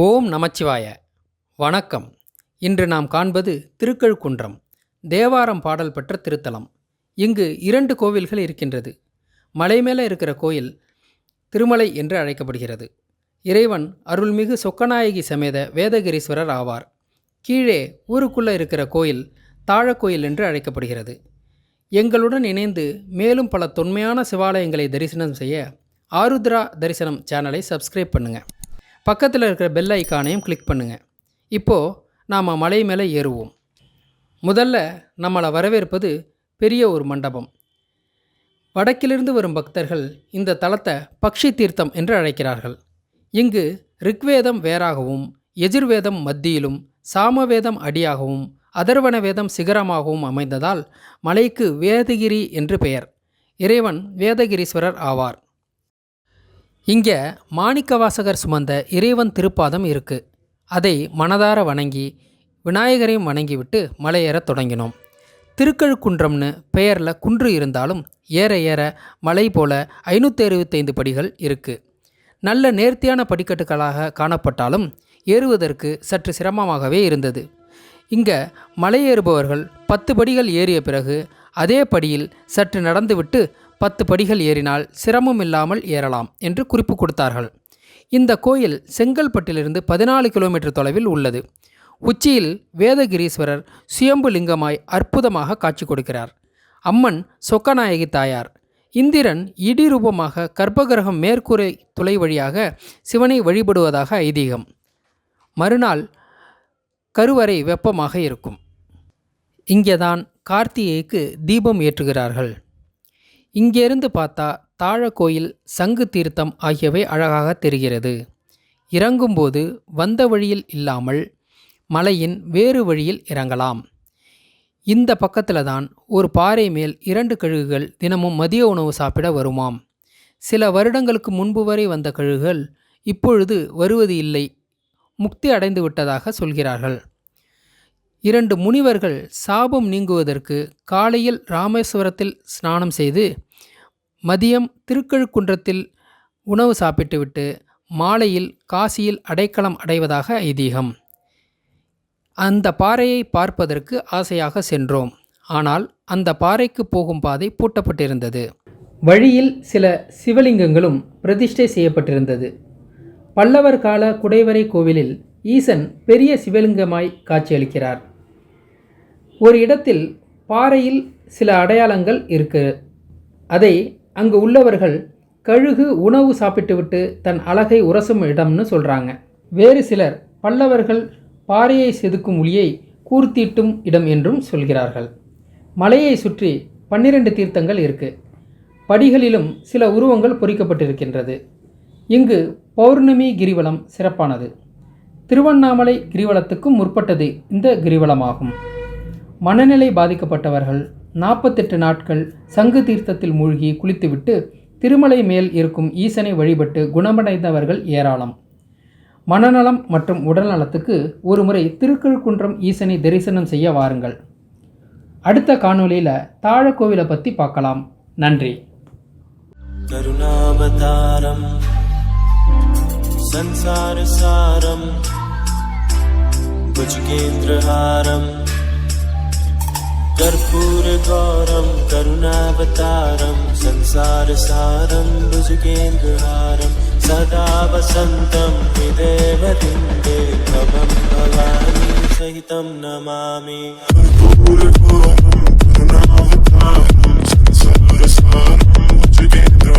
ஓம் நமச்சிவாய. வணக்கம். இன்று நாம் காண்பது திருக்கழுக்குன்றம், தேவாரம் பாடல் பெற்ற திருத்தலம். இங்கு 2 கோவில்கள் இருக்கின்றது. மலை மேலே இருக்கிற கோயில் திருமலை என்று அழைக்கப்படுகிறது. இறைவன் அருள்மிகு சொக்கநாயகி சமேத வேதகிரீஸ்வரர் ஆவார். கீழே ஊருக்குள்ளே இருக்கிற கோயில் தாழக்கோயில் என்று அழைக்கப்படுகிறது. எங்களுடன் இணைந்து மேலும் பல தொன்மையான சிவாலயங்களை தரிசனம் செய்ய ஆருத்ரா தரிசனம் சேனலை சப்ஸ்கிரைப் பண்ணுங்கள். பக்கத்தில் இருக்கிற பெல் ஐக்கானையும் கிளிக் பண்ணுங்கள். இப்போது நாம் மலை மேலே ஏறுவோம். முதல்ல நம்மளை வரவேற்பது பெரிய ஒரு மண்டபம். வடக்கிலிருந்து வரும் பக்தர்கள் இந்த தலத்தை பக்ஷி தீர்த்தம் என்று அழைக்கிறார்கள். இங்கு ரிக்வேதம் வேறாகவும், எஜுர்வேதம் மத்தியிலும், சாமவேதம் அடியாகவும், அதர்வண வேதம் சிகரமாகவும் அமைந்ததால் மலைக்கு வேதகிரி என்று பெயர். இறைவன் வேதகிரீஸ்வரர் ஆவார். இங்கே மாணிக்கவாசகர் சுமந்த இறைவன் திருப்பாதம் இருக்குது. அதை மனதார வணங்கி விநாயகரையும் வணங்கிவிட்டு மலையேறத் தொடங்கினோம். திருக்கழுக்குன்றம்னு பெயரில் குன்று இருந்தாலும் ஏற ஏற மலை போல 565 படிகள் இருக்குது. நல்ல நேர்த்தியான படிக்கட்டுகளாக காணப்பட்டாலும் ஏறுவதற்கு சற்று சிரமமாகவே இருந்தது. இங்கே மலையேறுபவர்கள் 10 படிகள் ஏறிய பிறகு அதே படியில் சற்று நடந்துவிட்டு 10 படிகள் ஏறினால் சிரமம் இல்லாமல் ஏறலாம் என்று குறிப்பு கொடுத்தார்கள். இந்த கோயில் செங்கல்பட்டிலிருந்து 14 கிலோமீட்டர் தொலைவில் உள்ளது. உச்சியில் வேதகிரீஸ்வரர் சுயம்பு லிங்கமாய் அற்புதமாக காட்சி கொடுக்கிறார். அம்மன் சொக்கநாயகி தாயார். இந்திரன் இடி ரூபமாக கர்ப்பகிரகம் மேற்கூரை துளை வழியாக சிவனை வழிபடுவதாக ஐதீகம். மறுநாள் கருவறை வெப்பமாக இருக்கும். இங்கேதான் கார்த்திகைக்கு தீபம் ஏற்றுகிறார்கள். இங்கேருந்து பார்த்தா தாழக்கோயில், சங்கு தீர்த்தம் ஆகியவை அழகாக தெரிகிறது. இறங்கும்போது வந்த வழியில் இல்லாமல் மலையின் வேறு வழியில் இறங்கலாம். இந்த பக்கத்தில் தான் ஒரு பாறை மேல் 2 கழுகுகள் தினமும் மதிய உணவு சாப்பிட வருமாம். சில வருடங்களுக்கு முன்பு வரை வந்த கழுகுகள் இப்பொழுது வருவது இல்லை, முக்தி அடைந்து விட்டதாக சொல்கிறார்கள். 2 முனிவர்கள் சாபம் நீங்குவதற்கு காலையில் ராமேஸ்வரத்தில் ஸ்நானம் செய்து மதியம் திருக்கழுக்குன்றத்தில் உணவு சாப்பிட்டுவிட்டு மாலையில் காசியில் அடைக்கலம் அடைவதாக ஐதீகம். அந்த பாறையை பார்ப்பதற்கு ஆசையாக சென்றோம். ஆனால் அந்த பாறைக்கு போகும் பாதை பூட்டப்பட்டிருந்தது. வழியில் சில சிவலிங்கங்களும் பிரதிஷ்டை செய்யப்பட்டிருந்தது. பல்லவர் கால குடைவரை கோவிலில் ஈசன் பெரிய சிவலிங்கமாய் காட்சியளிக்கிறார். ஒரு இடத்தில் பாறையில் சில அடையாளங்கள் இருக்கு. அதை அங்கு உள்ளவர்கள் கழுகு உணவு சாப்பிட்டுவிட்டு தன் அழகை உரசும் இடம்னு சொல்கிறாங்க. வேறு சிலர் பல்லவர்கள் பாறையை செதுக்கும் ஒளியை கூர்த்தீட்டும் இடம் என்றும் சொல்கிறார்கள். மலையை சுற்றி 12 தீர்த்தங்கள் இருக்குது. படிகளிலும் சில உருவங்கள் பொறிக்கப்பட்டிருக்கின்றது. இங்கு பௌர்ணமி கிரிவலம் சிறப்பானது. திருவண்ணாமலை கிரிவலத்துக்கும் முற்பட்டது இந்த கிரிவலமாகும். மனநிலை பாதிக்கப்பட்டவர்கள் 48 நாட்கள் சங்கு தீர்த்தத்தில் மூழ்கி குளித்துவிட்டு திருமலை மேல் இருக்கும் ஈசனை வழிபட்டு குணமடைந்தவர்கள் ஏராளம். மனநலம் மற்றும் உடல்நலத்துக்கு ஒரு முறை திருக்கழுக்குன்றம் ஈசனை தரிசனம் செய்ய வாருங்கள். அடுத்த காணொலியில் தாழக்கோவிலை பற்றி பார்க்கலாம். நன்றி. கருணாவதாரம் சம்சாரசாரம் புஜ்கேந்திரஹாரம் कर्पूरगौरं करुणावतारं संसारसारं भुजगेन्द्रहारं सदा वसन्तं हृदयवृन्दे भवं भवानी सहितं नमामि।